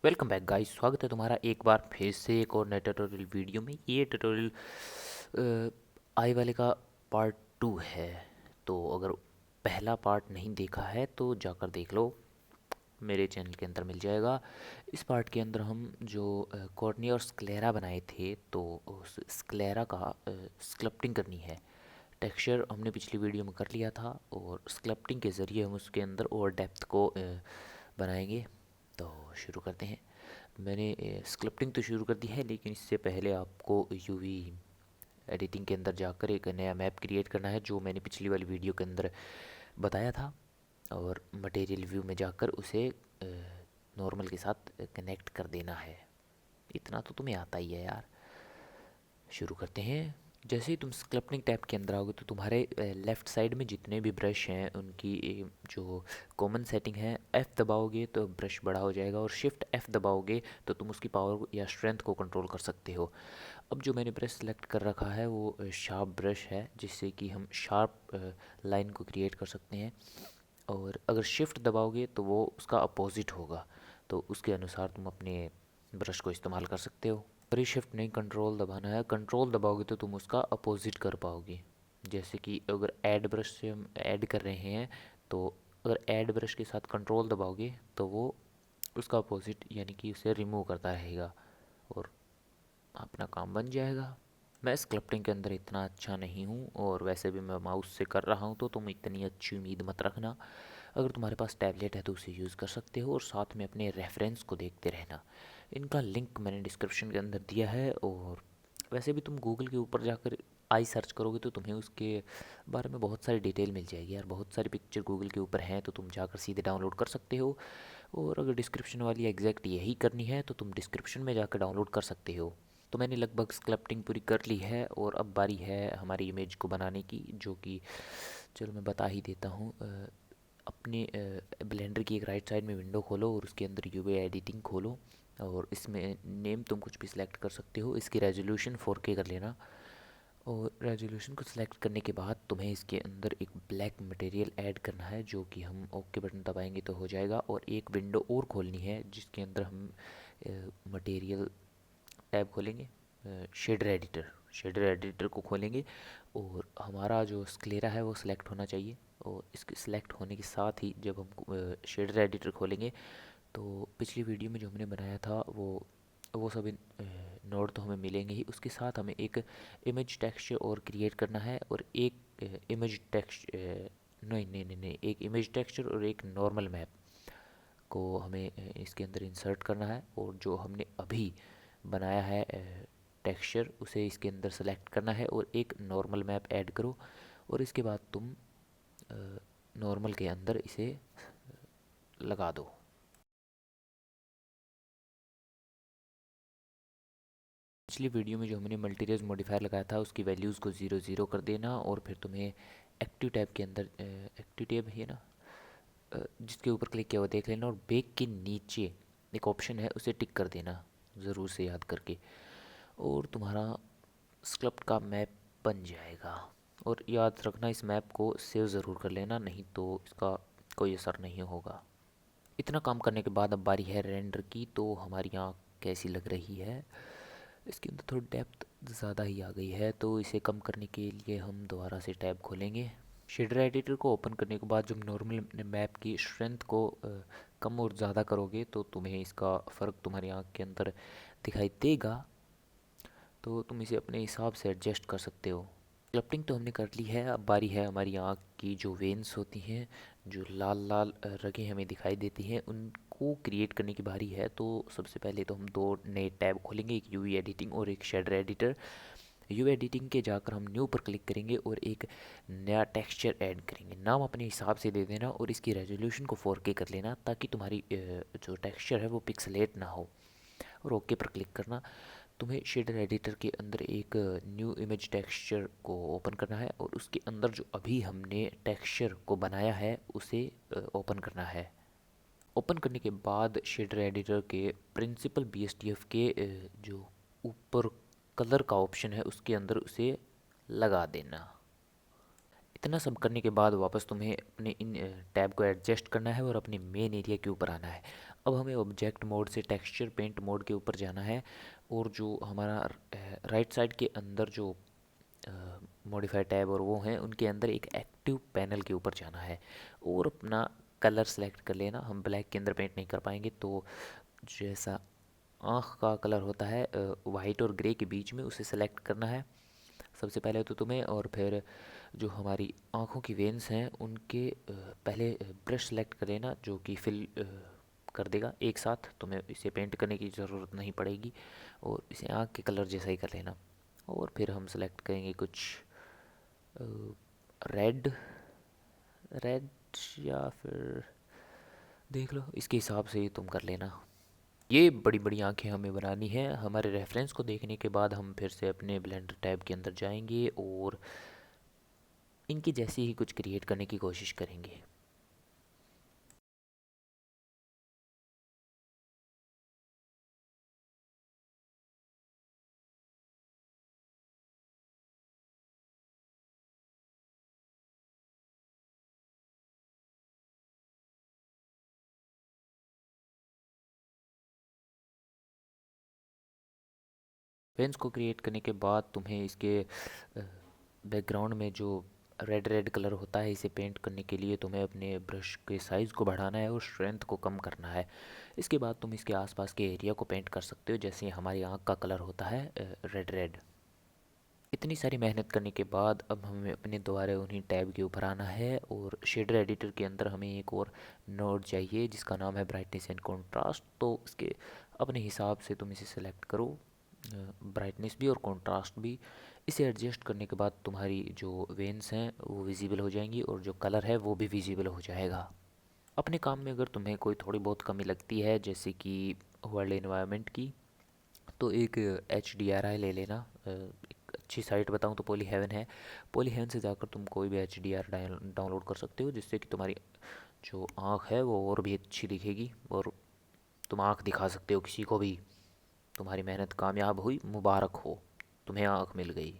Welcome back guys. स्वागत है तुम्हारा एक बार फिर से एक और नए ट्यूटोरियल वीडियो में। ये ट्यूटोरियल आई वाले का पार्ट 2 है। तो अगर पहला पार्ट नहीं देखा है तो जाकर देख लो, मेरे चैनल के अंदर मिल जाएगा। इस पार्ट के अंदर हम जो कॉर्निया और स्क्लेरा बनाए थे, तो उस स्क्लेरा का स्कल्पटिंग करनी है। टेक्सचर हमने पिछली वीडियो में कर लिया था और स्कल्पटिंग के ज़रिए हम उसके अंदर और डेप्थ को बनाएंगे। तो शुरू करते हैं। मैंने स्क्रिप्टिंग तो शुरू कर दी है, लेकिन इससे पहले आपको यूवी एडिटिंग के अंदर जाकर एक नया मैप क्रिएट करना है, जो मैंने पिछली वाली वीडियो के अंदर बताया था। और मटेरियल व्यू में जाकर उसे नॉर्मल के साथ कनेक्ट कर देना है। इतना तो तुम्हें आता ही है यार। शुरू करते हैं। जैसे ही तुम स्कल्पटिंग टैब के अंदर आओगे तो तुम्हारे लेफ़्ट साइड में जितने भी ब्रश हैं उनकी जो कॉमन सेटिंग है, F दबाओगे तो ब्रश बड़ा हो जाएगा, और शिफ्ट F दबाओगे तो तुम उसकी पावर या स्ट्रेंथ को कंट्रोल कर सकते हो। अब जो मैंने ब्रश सेलेक्ट कर रखा है वो शार्प ब्रश है, जिससे कि हम शार्प लाइन को क्रिएट कर सकते हैं। और अगर शिफ्ट दबाओगे तो वो उसका अपोजिट होगा, तो उसके अनुसार तुम अपने ब्रश को इस्तेमाल कर सकते हो। पर ये शिफ्ट नहीं, कंट्रोल दबाना है। कंट्रोल दबाओगे तो तुम उसका अपोजिट कर पाओगे। जैसे कि अगर ऐड ब्रश से हम ऐड कर रहे हैं, तो अगर ऐड ब्रश के साथ कंट्रोल दबाओगे तो वो उसका अपोजिट यानी कि उसे रिमूव करता रहेगा और अपना काम बन जाएगा। मैं स्क्रिप्टिंग के अंदर इतना अच्छा नहीं हूँ, और वैसे भी मैं माउस से कर रहा हूँ, तो तुम इतनी अच्छी उम्मीद मत रखना। अगर तुम्हारे पास टैबलेट है तो उसे यूज़ कर सकते हो, और साथ में अपने रेफरेंस को देखते रहना। इनका लिंक मैंने डिस्क्रिप्शन के अंदर दिया है। और वैसे भी तुम गूगल के ऊपर जाकर आई सर्च करोगे तो तुम्हें उसके बारे में बहुत सारी डिटेल मिल जाएगी यार। बहुत सारी पिक्चर गूगल के ऊपर हैं, तो तुम जाकर सीधे डाउनलोड कर सकते हो। और अगर डिस्क्रिप्शन वाली एग्जैक्ट यही करनी है तो तुम डिस्क्रिप्शन में जाकर डाउनलोड कर सकते हो। तो मैंने लगभग स्कल्पटिंग पूरी कर ली है, और अब बारी है हमारी इमेज को बनाने की, जो कि चलो मैं बता ही देता हूँ। अपने ब्लेंडर की एक राइट साइड में विंडो खोलो और उसके अंदर यूवी एडिटिंग खोलो, और इसमें नेम तुम कुछ भी सिलेक्ट कर सकते हो। इसकी रेजोल्यूशन 4K कर लेना, और रेजोल्यूशन को सिलेक्ट करने के बाद तुम्हें इसके अंदर एक ब्लैक मटेरियल ऐड करना है, जो कि हम ओके बटन दबाएंगे तो हो जाएगा। और एक विंडो और खोलनी है जिसके अंदर हम मटेरियल टैब खोलेंगे, शेडर एडिटर को खोलेंगे, और हमारा जो स्क्लेरा है वो सिलेक्ट होना चाहिए। और इसके सिलेक्ट होने के साथ ही जब हम शेडर एडिटर खोलेंगे, तो पिछली वीडियो में जो हमने बनाया था वो सभी नोड तो हमें मिलेंगे ही। उसके साथ हमें एक इमेज टेक्सचर और क्रिएट करना है, और एक इमेज टेक्स्ट नहीं नहीं नहीं नहीं एक इमेज टेक्सचर और एक नॉर्मल मैप को हमें इसके अंदर इंसर्ट करना है। और जो हमने अभी बनाया है टेक्सचर, उसे इसके अंदर सेलेक्ट करना है और एक नॉर्मल मैप ऐड करो। और इसके बाद तुम नॉर्मल के अंदर इसे लगा दो। पिछली वीडियो में जो हमने मल्टीरेज मॉडिफायर लगाया था उसकी वैल्यूज़ को 0 0 कर देना, और फिर तुम्हें एक्टिव टैब के अंदर एक्टिव टैब है ना, जिसके ऊपर क्लिक किया हुआ देख लेना, और बेक के नीचे एक ऑप्शन है उसे टिक कर देना ज़रूर से याद करके, और तुम्हारा स्क्रिप्ट का मैप बन जाएगा। और याद रखना, इस मैप को सेव ज़रूर कर लेना, नहीं तो इसका कोई असर नहीं होगा। इतना काम करने के बाद अब बारी है रेंडर की। तो हमारी आँख कैसी लग रही है, इसके अंदर थोड़ी डेप्थ ज़्यादा ही आ गई है, तो इसे कम करने के लिए हम दोबारा से टैब खोलेंगे। शेडर एडिटर को ओपन करने के बाद जब नॉर्मल मैप की स्ट्रेंथ को कम और ज़्यादा करोगे तो तुम्हें इसका फ़र्क तुम्हारी आँख के अंदर दिखाई देगा। तो तुम इसे अपने हिसाब से एडजस्ट कर सकते हो। स्कल्पटिंग तो हमने कर ली है। अब बारी है हमारी आँख की जो वेन्स होती हैं, जो लाल लाल रगें हमें दिखाई देती हैं, उनको क्रिएट करने की बारी है। तो सबसे पहले तो हम दो नए टैब खोलेंगे, एक यूवी एडिटिंग और एक शेडर एडिटर। यूवी एडिटिंग के जाकर हम न्यू पर क्लिक करेंगे और एक नया टेक्सचर ऐड करेंगे। नाम अपने हिसाब से दे देना, और इसकी रेजोल्यूशन को 4K कर लेना, ताकि तुम्हारी जो टेक्सचर है वो पिक्सलेट ना हो। और ओके पर क्लिक करना। तुम्हें शेडर एडिटर के अंदर एक न्यू इमेज टेक्सचर को ओपन करना है, और उसके अंदर जो अभी हमने टेक्सचर को बनाया है उसे ओपन करना है। ओपन करने के बाद शेडर एडिटर के प्रिंसिपल BSDF के जो ऊपर कलर का ऑप्शन है उसके अंदर उसे लगा देना। इतना सब करने के बाद वापस तुम्हें अपने इन टैब को एडजस्ट करना है और अपने मेन एरिया के ऊपर आना है। अब हमें ऑब्जेक्ट मोड से टेक्सचर पेंट मोड के ऊपर जाना है और जो हमारा राइट साइड के अंदर जो मॉडिफाई टैब और वो हैं उनके अंदर एक एक्टिव पैनल के ऊपर जाना है और अपना कलर सेलेक्ट कर लेना। हम ब्लैक के अंदर पेंट नहीं कर पाएंगे, तो जैसा आँख का कलर होता है वाइट और ग्रे के बीच में, उसे सेलेक्ट करना है सबसे पहले तो तुम्हें। और फिर जो हमारी आँखों की वेन्स हैं उनके पहले ब्रश सेलेक्ट कर लेना जो कि फिल कर देगा एक साथ, तुम्हें इसे पेंट करने की ज़रूरत नहीं पड़ेगी और इसे आँख के कलर जैसा ही कर लेना। और फिर हम सेलेक्ट करेंगे कुछ रेड रेड या फिर देख लो, इसके हिसाब से ही तुम कर लेना। ये बड़ी बड़ी आंखें हमें बनानी है। हमारे रेफरेंस को देखने के बाद हम फिर से अपने ब्लेंडर टैब के अंदर जाएंगे और इनकी जैसी ही कुछ क्रिएट करने की कोशिश करेंगे। पेंस को क्रिएट करने के बाद तुम्हें इसके बैकग्राउंड में जो रेड रेड कलर होता है, इसे पेंट करने के लिए तुम्हें अपने ब्रश के साइज़ को बढ़ाना है और स्ट्रेंथ को कम करना है। इसके बाद तुम इसके आसपास के एरिया को पेंट कर सकते हो, जैसे हमारी आँख का कलर होता है रेड रेड। इतनी सारी मेहनत करने के बाद अब हमें अपने दोबारा उन्हीं टैब के ऊपर आना है और शेडर एडिटर के अंदर हमें एक और नोड चाहिए जिसका नाम है ब्राइटनेस एंड कंट्रास्ट। तो इसके अपने हिसाब से तुम इसे सेलेक्ट करो, ब्राइटनेस भी और कंट्रास्ट भी। इसे एडजस्ट करने के बाद तुम्हारी जो वेन्स हैं वो विजिबल हो जाएंगी और जो कलर है वो भी विजिबल हो जाएगा। अपने काम में अगर तुम्हें कोई थोड़ी बहुत कमी लगती है जैसे कि वर्ल्ड एनवायरनमेंट की, तो एक HDRI ले लेना। एक अच्छी साइट बताऊं तो पॉली हेवन है। पॉली हेवन से जाकर तुम कोई भी HDR डाउनलोड कर सकते हो जिससे कि तुम्हारी जो आँख है वो और भी अच्छी दिखेगी और तुम आँख दिखा सकते हो किसी को भी। तुम्हारी मेहनत कामयाब हुई, मुबारक हो, तुम्हें आँख मिल गई।